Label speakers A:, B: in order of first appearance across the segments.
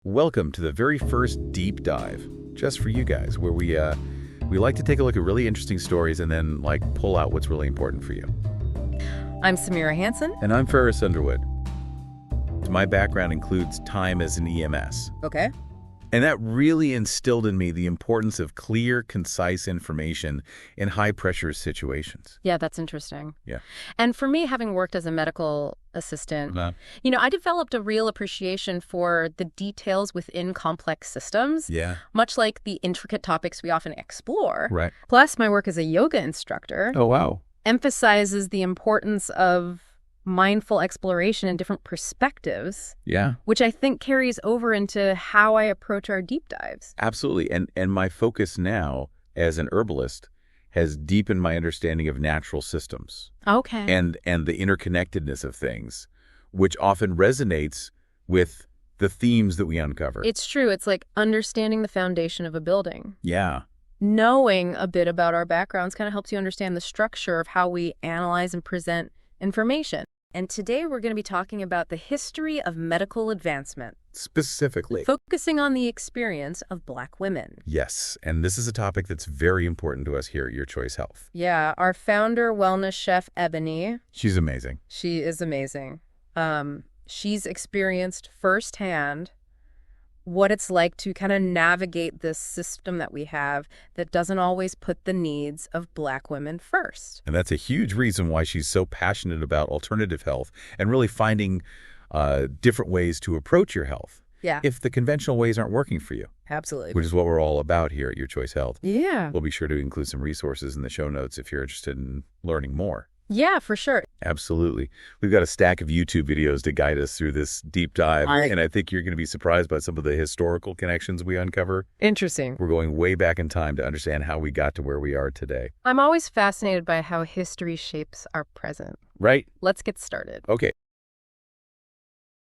A: Welcome to the very first deep dive, just for you guys, where we like to take a look at really interesting stories and then pull out what's really important for you.
B: I'm Samira Hanson.
A: And I'm Ferris Underwood. My background includes time as an EMS.
B: Okay.
A: And that really instilled in me the importance of clear, concise information in high-pressure situations.
B: Yeah, that's interesting.
A: Yeah.
B: And for me, having worked as a medical assistant, I developed a real appreciation for the details within complex systems.
A: Yeah.
B: Much like the intricate topics we often explore.
A: Right.
B: Plus, my work as a yoga instructor
A: Oh, wow.
B: emphasizes the importance of mindful exploration and different perspectives.
A: Yeah.
B: Which I think carries over into how I approach our deep dives.
A: Absolutely. And my focus now as an herbalist has deepened my understanding of natural systems.
B: Okay.
A: And the interconnectedness of things, which often resonates with the themes that we uncover.
B: It's true. It's like understanding the foundation of a building.
A: Yeah.
B: Knowing a bit about our backgrounds kind of helps you understand the structure of how we analyze and present information. And today we're going to be talking about the history of medical advancement.
A: Specifically.
B: Focusing on the experience of Black women.
A: Yes, and this is a topic that's very important to us here at Your Choice Health.
B: Yeah, our founder, wellness chef, Ebony.
A: She's amazing.
B: She is amazing. She's experienced firsthand what it's like to kind of navigate this system that we have that doesn't always put the needs of Black women first.
A: And that's a huge reason why she's so passionate about alternative health and really finding different ways to approach your health.
B: Yeah.
A: If the conventional ways aren't working for you.
B: Absolutely.
A: Which is what we're all about here at Your Choice Health.
B: Yeah.
A: We'll be sure to include some resources in the show notes if you're interested in learning more.
B: Yeah, for sure.
A: Absolutely. We've got a stack of YouTube videos to guide us through this deep dive, and I think you're going to be surprised by some of the historical connections we uncover.
B: Interesting.
A: We're going way back in time to understand how we got to where we are today.
B: I'm always fascinated by how history shapes our present.
A: Right?
B: Let's get started.
A: Okay.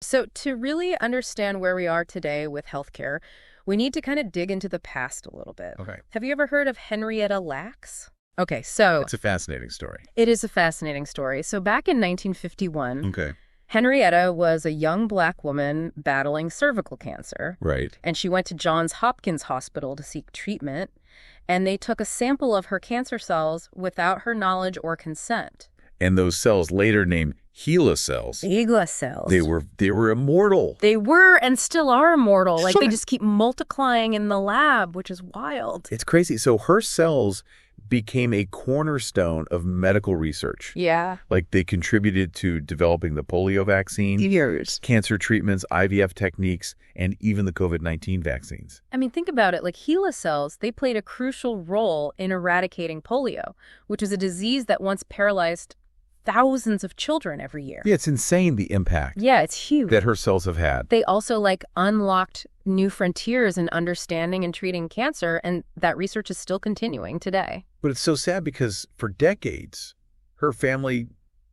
B: So to really understand where we are today with healthcare, we need to kind of dig into the past a little bit.
A: Okay.
B: Have you ever heard of Henrietta Lacks? Okay, so
A: It's a fascinating story.
B: it is a fascinating story. So back in 1951,
A: Okay.
B: Henrietta was a young Black woman battling cervical cancer.
A: Right.
B: And she went to Johns Hopkins Hospital to seek treatment. And they took a sample of her cancer cells without her knowledge or consent.
A: And those cells, later named HeLa cells,
B: Igla cells.
A: they were immortal.
B: They were and still are immortal. Like,
A: Sure.
B: they just keep multiplying in the lab, which is wild.
A: It's crazy. So her cells became a cornerstone of medical research.
B: Yeah.
A: Like, they contributed to developing the polio vaccine,
B: Years.
A: cancer treatments, IVF techniques, and even the COVID-19 vaccines.
B: I mean, think about it. Like, HeLa cells, they played a crucial role in eradicating polio, which is a disease that once paralyzed thousands of children every year.
A: Yeah, it's insane the impact
B: Yeah, it's huge.
A: that her cells have had.
B: They also unlocked new frontiers in understanding and treating cancer, and that research is still continuing today.
A: But it's so sad because for decades, her family,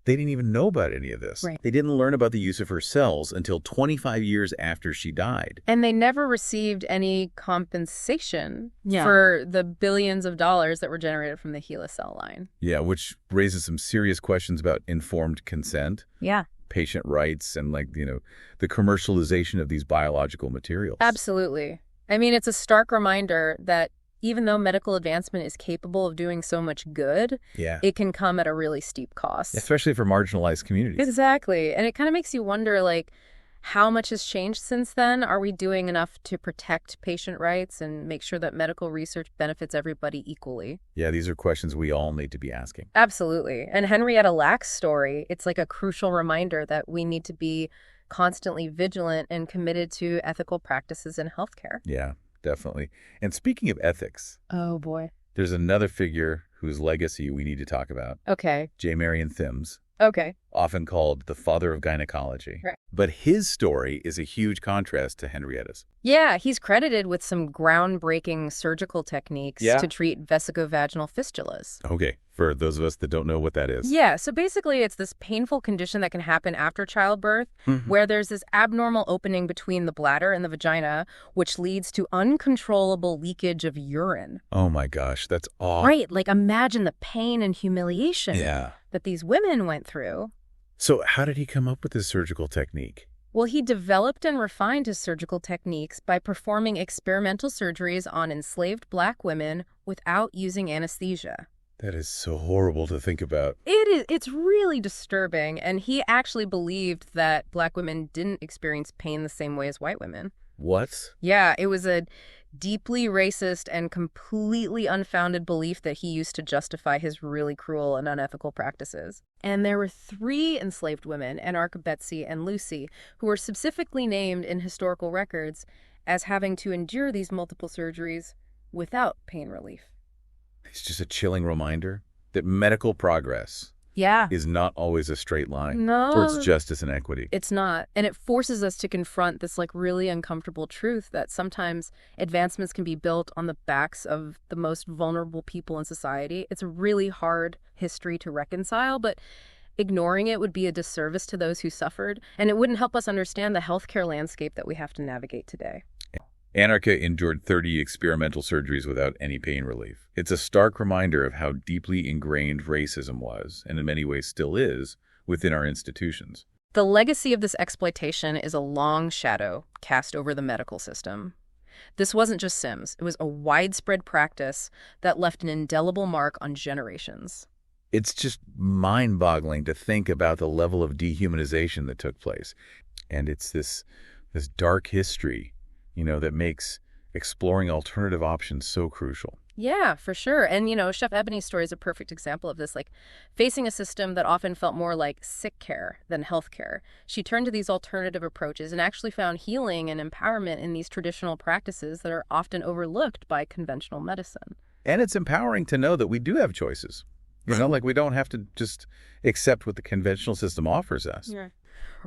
A: they didn't even know about any of this.
B: Right.
A: They didn't learn about the use of her cells until 25 years after she died.
B: And they never received any compensation for the billions of dollars that were generated from the HeLa cell line.
A: Yeah, which raises some serious questions about informed consent,
B: Yeah.
A: patient rights, and the commercialization of these biological materials.
B: Absolutely. I mean, it's a stark reminder that even though medical advancement is capable of doing so much good,
A: Yeah.
B: it can come at a really steep cost.
A: Especially for marginalized communities.
B: Exactly. And it kind of makes you wonder, how much has changed since then? Are we doing enough to protect patient rights and make sure that medical research benefits everybody equally?
A: Yeah, these are questions we all need to be asking.
B: Absolutely. And Henrietta Lacks' story, it's like a crucial reminder that we need to be constantly vigilant and committed to ethical practices in healthcare.
A: Yeah, definitely. And speaking of ethics,
B: Oh, boy.
A: there's another figure whose legacy we need to talk about.
B: Okay.
A: J. Marion Thims,
B: Okay.
A: often called the father of gynecology.
B: Right.
A: But his story is a huge contrast to Henrietta's.
B: Yeah, he's credited with some groundbreaking surgical techniques
A: Yeah.
B: to treat vesicovaginal fistulas.
A: Okay, for those of us that don't know what that is.
B: Yeah, so basically it's this painful condition that can happen after childbirth where there's this abnormal opening between the bladder and the vagina, which leads to uncontrollable leakage of urine.
A: Oh my gosh, that's awful.
B: Right, imagine the pain and humiliation
A: Yeah.
B: that these women went through.
A: So how did he come up with this surgical technique?
B: Well, he developed and refined his surgical techniques by performing experimental surgeries on enslaved Black women without using anesthesia.
A: That is so horrible to think about.
B: It's really disturbing, and he actually believed that Black women didn't experience pain the same way as white women.
A: What?
B: Yeah, it was a deeply racist and completely unfounded belief that he used to justify his really cruel and unethical practices. And there were 3 enslaved women, Anarcha Betsy and Lucy, who were specifically named in historical records as having to endure these multiple surgeries without pain relief.
A: It's just a chilling reminder that medical progress is not always a straight line towards justice and equity.
B: It's not. And it forces us to confront this really uncomfortable truth that sometimes advancements can be built on the backs of the most vulnerable people in society. It's a really hard history to reconcile, but ignoring it would be a disservice to those who suffered, and it wouldn't help us understand the healthcare landscape that we have to navigate today.
A: Anarcha endured 30 experimental surgeries without any pain relief. It's a stark reminder of how deeply ingrained racism was, and in many ways still is, within our institutions.
B: The legacy of this exploitation is a long shadow cast over the medical system. This wasn't just Sims. It was a widespread practice that left an indelible mark on generations.
A: It's just mind-boggling to think about the level of dehumanization that took place. And it's this dark history, that makes exploring alternative options so crucial.
B: Yeah, for sure. And, Chef Ebony's story is a perfect example of this, facing a system that often felt more like sick care than health care. She turned to these alternative approaches and actually found healing and empowerment in these traditional practices that are often overlooked by conventional medicine.
A: And it's empowering to know that we do have choices. We don't have to just accept what the conventional system offers us.
B: Yeah.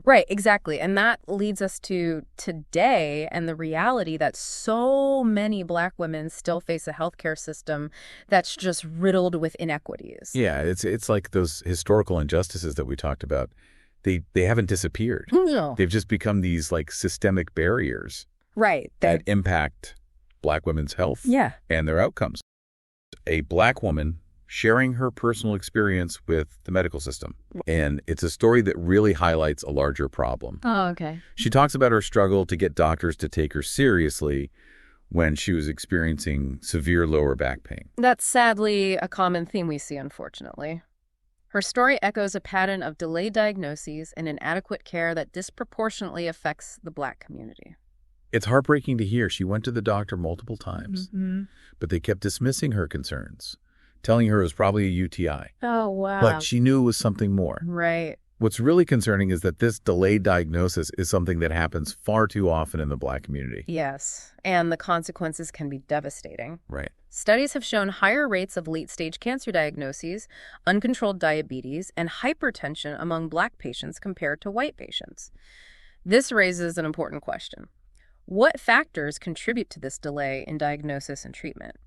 B: Right, exactly. And that leads us to today and the reality that so many Black women still face a healthcare system that's just riddled with inequities.
A: Yeah, it's like those historical injustices that we talked about. They haven't disappeared.
B: No.
A: They've just become these systemic barriers.
B: Right.
A: That impact Black women's health and their outcomes. A Black woman sharing her personal experience with the medical system. And it's a story that really highlights a larger problem.
B: Oh, okay.
A: She talks about her struggle to get doctors to take her seriously when she was experiencing severe lower back pain.
B: That's sadly a common theme we see, unfortunately. Her story echoes a pattern of delayed diagnoses and inadequate care that disproportionately affects the Black community.
A: It's heartbreaking to hear. She went to the doctor multiple times, but they kept dismissing her concerns, telling her it was probably a UTI.
B: Oh, wow.
A: But she knew it was something more.
B: Right.
A: What's really concerning is that this delayed diagnosis is something that happens far too often in the Black community.
B: Yes, and the consequences can be devastating.
A: Right.
B: Studies have shown higher rates of late-stage cancer diagnoses, uncontrolled diabetes, and hypertension among Black patients compared to white patients. This raises an important question. What factors contribute to this delay in diagnosis and treatment?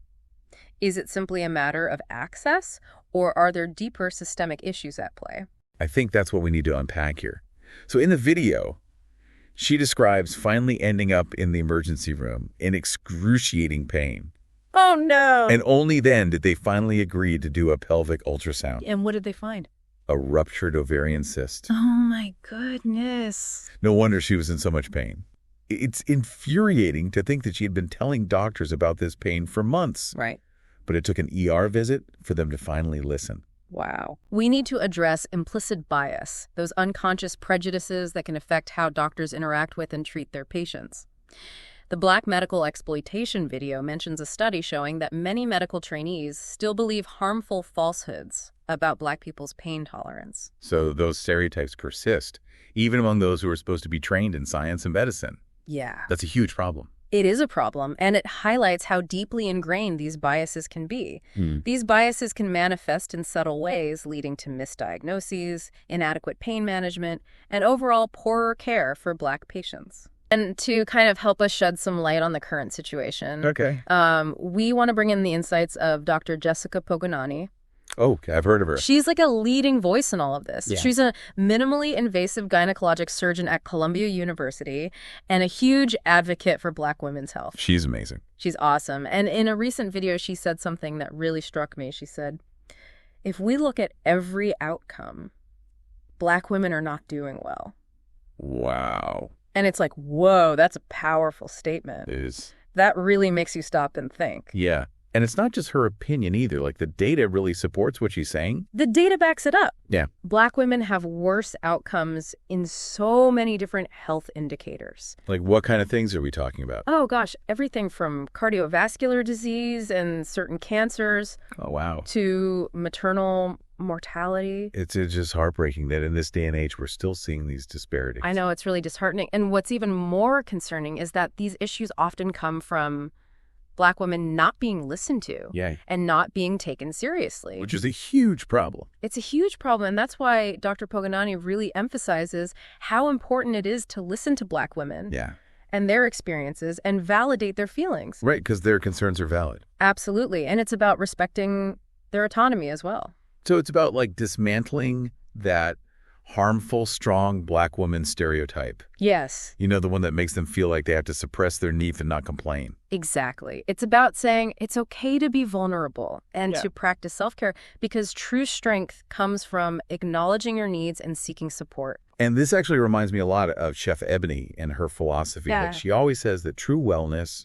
B: Is it simply a matter of access, or are there deeper systemic issues at play?
A: I think that's what we need to unpack here. So in the video, she describes finally ending up in the emergency room in excruciating pain.
B: Oh, no.
A: And only then did they finally agree to do a pelvic ultrasound.
B: And what did they find?
A: A ruptured ovarian cyst.
B: Oh, my goodness.
A: No wonder she was in so much pain. It's infuriating to think that she had been telling doctors about this pain for months.
B: Right.
A: But it took an ER visit for them to finally listen.
B: Wow. We need to address implicit bias, those unconscious prejudices that can affect how doctors interact with and treat their patients. The Black medical exploitation video mentions a study showing that many medical trainees still believe harmful falsehoods about Black people's pain tolerance.
A: So those stereotypes persist, even among those who are supposed to be trained in science and medicine.
B: Yeah.
A: That's a huge problem.
B: It is a problem, and it highlights how deeply ingrained these biases can be. These biases can manifest in subtle ways, leading to misdiagnoses, inadequate pain management, and overall poorer care for Black patients. And to kind of help us shed some light on the current situation, we want to bring in the insights of Dr. Jessica Pogonani.
A: Oh, I've heard of her.
B: She's like a leading voice in all of this. Yeah. She's a minimally invasive gynecologic surgeon at Columbia University and a huge advocate for Black women's health.
A: She's amazing.
B: She's awesome. And in a recent video, she said something that really struck me. She said, if we look at every outcome, Black women are not doing well.
A: Wow.
B: And it's like, whoa, that's a powerful statement.
A: It is.
B: That really makes you stop and think.
A: Yeah. And it's not just her opinion either. Like, the data really supports what she's saying.
B: The data backs it up.
A: Yeah.
B: Black women have worse outcomes in so many different health indicators.
A: Like, what kind of things are we talking about?
B: Oh, gosh, everything from cardiovascular disease and certain cancers
A: Oh, wow.
B: to maternal mortality.
A: It's just heartbreaking that in this day and age, we're still seeing these disparities.
B: I know, it's really disheartening. And what's even more concerning is that these issues often come from Black women not being listened to
A: Yeah.
B: and not being taken seriously.
A: Which is a huge problem.
B: It's a huge problem, and that's why Dr. Poganani really emphasizes how important it is to listen to Black women
A: Yeah.
B: and their experiences and validate their feelings.
A: Right, because their concerns are valid.
B: Absolutely, and it's about respecting their autonomy as well.
A: So it's about, like, dismantling that harmful, strong Black woman stereotype.
B: Yes,
A: You know, the one that makes them feel like they have to suppress their needs and not complain.
B: exactly. It's about saying it's okay to be vulnerable and to practice self-care because true strength comes from acknowledging your needs and seeking support.
A: And this actually reminds me a lot of Chef Ebony and her philosophy.
B: Yeah.
A: Like, she always says that true wellness,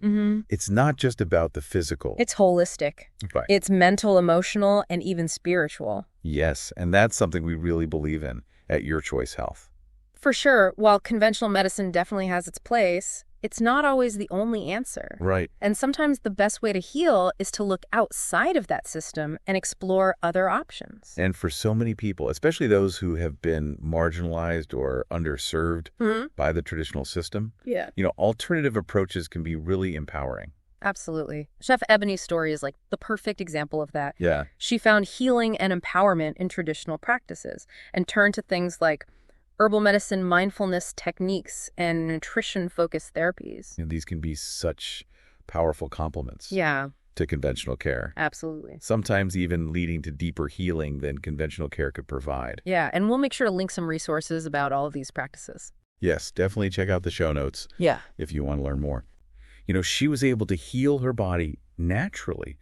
A: it's not just about the physical.
B: It's holistic.
A: Right.
B: It's mental, emotional, and even spiritual.
A: Yes, and that's something we really believe in at Your Choice Health.
B: For sure, while conventional medicine definitely has its place, it's not always the only answer.
A: Right.
B: And sometimes the best way to heal is to look outside of that system and explore other options.
A: And for so many people, especially those who have been marginalized or underserved by the traditional system,
B: Yeah.
A: you know, alternative approaches can be really empowering.
B: Absolutely. Chef Ebony's story is like the perfect example of that.
A: Yeah.
B: She found healing and empowerment in traditional practices and turned to things like herbal medicine, mindfulness techniques, and nutrition-focused therapies.
A: And these can be such powerful complements
B: Yeah,
A: to conventional care,
B: absolutely.
A: sometimes even leading to deeper healing than conventional care could provide.
B: Yeah, and we'll make sure to link some resources about all of these practices.
A: Yes, definitely check out the show notes
B: Yeah.
A: if you want to learn more. You know, she was able to heal her body naturally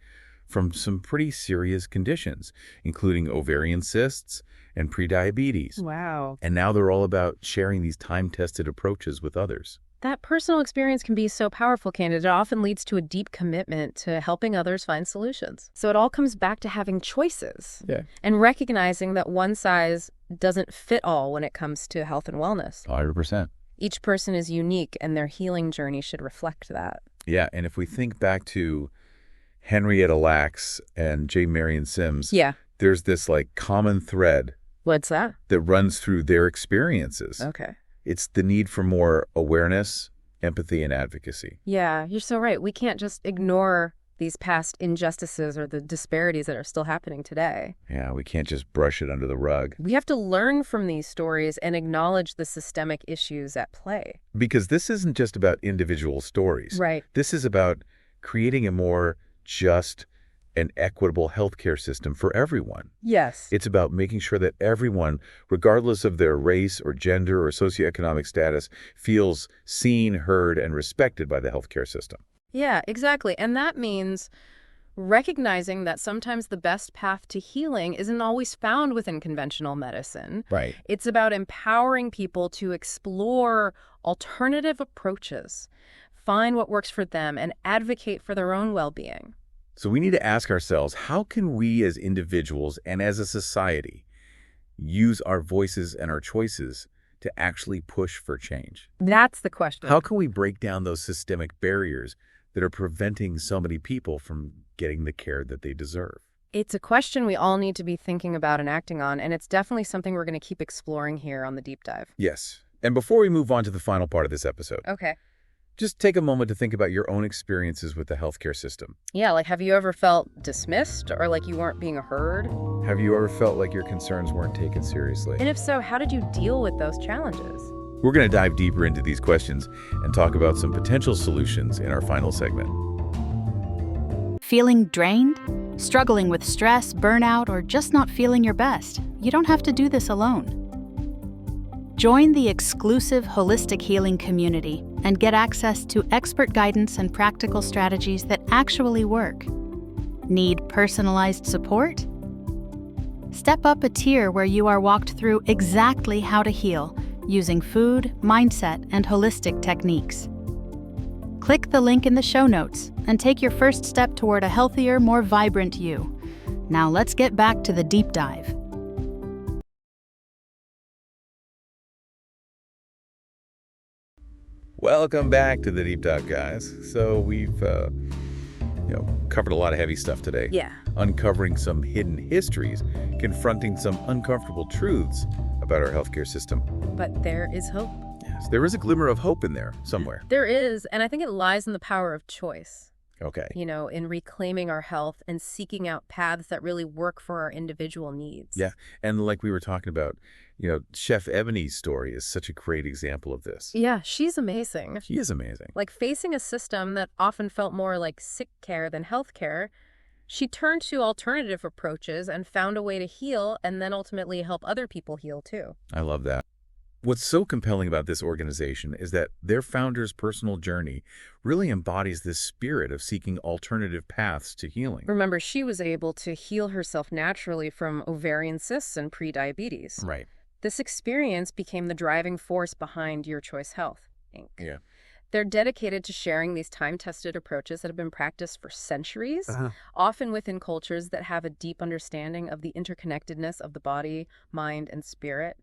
A: from some pretty serious conditions, including ovarian cysts and prediabetes.
B: Wow.
A: And now they're all about sharing these time-tested approaches with others.
B: That personal experience can be so powerful, Candid. It often leads to a deep commitment to helping others find solutions. So it all comes back to having choices and recognizing that one size doesn't fit all when it comes to health and wellness.
A: 100%.
B: Each person is unique, and their healing journey should reflect that.
A: Yeah, and if we think back to Henrietta Lacks and J. Marion Sims,
B: Yeah.
A: there's this, like, common thread
B: What's that?
A: that runs through their experiences.
B: Okay.
A: It's the need for more awareness, empathy, and advocacy.
B: Yeah, you're so right. We can't just ignore these past injustices or the disparities that are still happening today.
A: Yeah, we can't just brush it under the rug.
B: We have to learn from these stories and acknowledge the systemic issues at play.
A: Because this isn't just about individual stories.
B: Right.
A: This is about creating a more just and equitable healthcare system for everyone.
B: Yes.
A: It's about making sure that everyone, regardless of their race or gender or socioeconomic status, feels seen, heard, and respected by the healthcare system.
B: Yeah, exactly. And that means recognizing that sometimes the best path to healing isn't always found within conventional medicine.
A: Right.
B: It's about empowering people to explore alternative approaches, find what works for them, and advocate for their own well-being.
A: So we need to ask ourselves, how can we as individuals and as a society use our voices and our choices to actually push for change?
B: That's the question.
A: How can we break down those systemic barriers that are preventing so many people from getting the care that they deserve?
B: It's a question we all need to be thinking about and acting on, and it's definitely something we're going to keep exploring here on the Deep Dive.
A: Yes. And before we move on to the final part of this episode,
B: Okay.
A: just take a moment to think about your own experiences with the healthcare system.
B: Yeah, like have you ever felt dismissed or like you weren't being heard?
A: Have you ever felt like your concerns weren't taken seriously?
B: And if so, how did you deal with those challenges?
A: We're going to dive deeper into these questions and talk about some potential solutions in our final segment.
C: Feeling drained? Struggling with stress, burnout, or just not feeling your best? You don't have to do this alone. Join the exclusive Holistic Healing community and get access to expert guidance and practical strategies that actually work. Need personalized support? Step up a tier where you are walked through exactly how to heal, using food, mindset, and holistic techniques. Click the link in the show notes and take your first step toward a healthier, more vibrant you. Now let's get back to the deep dive.
A: Welcome back to the Deep Dive, guys. So we've covered a lot of heavy stuff today.
B: Yeah.
A: Uncovering some hidden histories, confronting some uncomfortable truths about our healthcare system.
B: But there is hope.
A: Yes, there is a glimmer of hope in there somewhere.
B: There is, and I think it lies in the power of choice.
A: Okay.
B: In reclaiming our health and seeking out paths that really work for our individual needs.
A: Yeah, and like we were talking about, Chef Ebony's story is such a great example of this.
B: Yeah, she's amazing.
A: She is amazing.
B: Like facing a system that often felt more like sick care than health care, she turned to alternative approaches and found a way to heal and then ultimately help other people heal too.
A: I love that. What's so compelling about this organization is that their founder's personal journey really embodies this spirit of seeking alternative paths to healing.
B: Remember, she was able to heal herself naturally from ovarian cysts and prediabetes.
A: Right.
B: This experience became the driving force behind Your Choice Health, Inc.
A: Yeah.
B: They're dedicated to sharing these time-tested approaches that have been practiced for centuries, often within cultures that have a deep understanding of the interconnectedness of the body, mind, and spirit.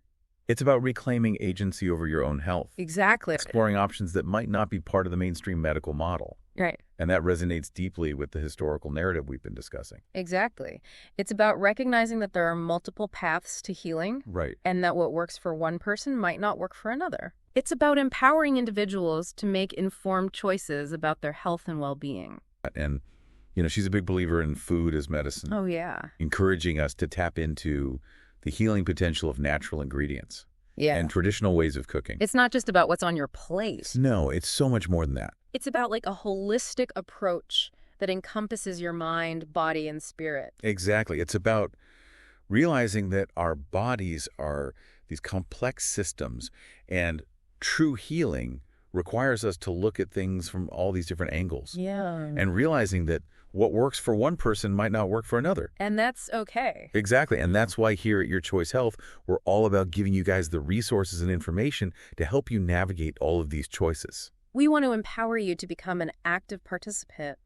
A: It's about reclaiming agency over your own health.
B: Exactly.
A: Exploring options that might not be part of the mainstream medical model.
B: Right.
A: And that resonates deeply with the historical narrative we've been discussing.
B: Exactly. It's about recognizing that there are multiple paths to healing.
A: Right.
B: And that what works for one person might not work for another. It's about empowering individuals to make informed choices about their health and well-being.
A: And, she's a big believer in food as medicine.
B: Oh, yeah.
A: Encouraging us to tap into the healing potential of natural ingredients.
B: Yeah.
A: And traditional ways of cooking.
B: It's not just about what's on your plate.
A: No, it's so much more than that.
B: It's about like a holistic approach that encompasses your mind, body, and spirit.
A: Exactly. It's about realizing that our bodies are these complex systems, and true healing requires us to look at things from all these different angles.
B: Yeah.
A: And realizing that what works for one person might not work for another.
B: And that's okay.
A: Exactly. And that's why here at Your Choice Health, we're all about giving you guys the resources and information to help you navigate all of these choices.
B: We want to empower you to become an active participant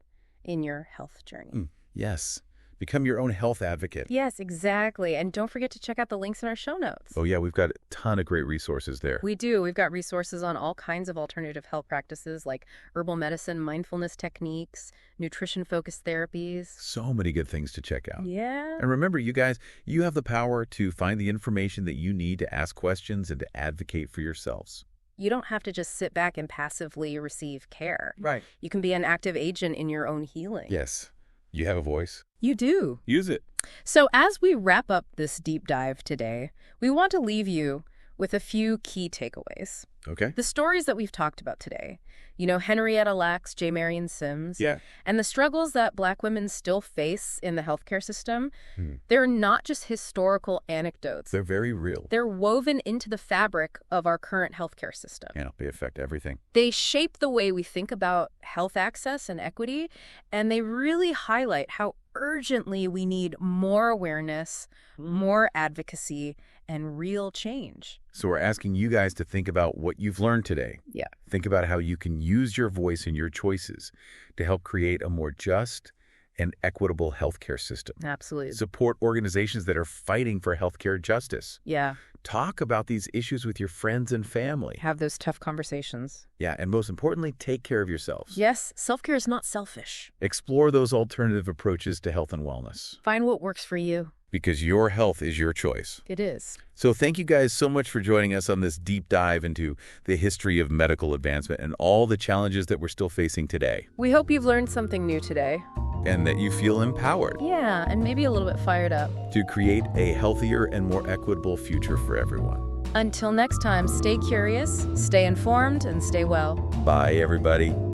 B: in your health journey.
A: Yes. Become your own health advocate.
B: Yes, exactly. And don't forget to check out the links in our show notes.
A: Oh, yeah, we've got a ton of great resources there.
B: We do. We've got resources on all kinds of alternative health practices like herbal medicine, mindfulness techniques, nutrition-focused therapies.
A: So many good things to check out.
B: Yeah.
A: And remember, you guys, you have the power to find the information that you need to ask questions and to advocate for yourselves.
B: You don't have to just sit back and passively receive care.
A: Right.
B: You can be an active agent in your own healing.
A: Yes. You have a voice.
B: You do.
A: Use it.
B: So as we wrap up this deep dive today, we want to leave you with a few key takeaways.
A: Okay.
B: The stories that we've talked about today, Henrietta Lacks, J. Marion Sims, and the struggles that Black women still face in the healthcare system, they're not just historical anecdotes.
A: They're very real.
B: They're woven into the fabric of our current healthcare system.
A: Yeah, they affect everything.
B: They shape the way we think about health access and equity, and they really highlight how urgently we need more awareness, more advocacy, and real change.
A: So we're asking you guys to think about what you've learned today.
B: Yeah.
A: Think about how you can use your voice and your choices to help create a more just and equitable healthcare system.
B: Absolutely.
A: Support organizations that are fighting for healthcare justice.
B: Yeah.
A: Talk about these issues with your friends and family.
B: Have those tough conversations.
A: Yeah, and most importantly, take care of yourselves.
B: Yes, self-care is not selfish.
A: Explore those alternative approaches to health and wellness.
B: Find what works for you.
A: Because your health is your choice.
B: It is.
A: So thank you guys so much for joining us on this deep dive into the history of medical advancement and all the challenges that we're still facing today.
B: We hope you've learned something new today.
A: And that you feel empowered.
B: Yeah, and maybe a little bit fired up.
A: To create a healthier and more equitable future for everyone.
B: Until next time, stay curious, stay informed, and stay well.
A: Bye, everybody.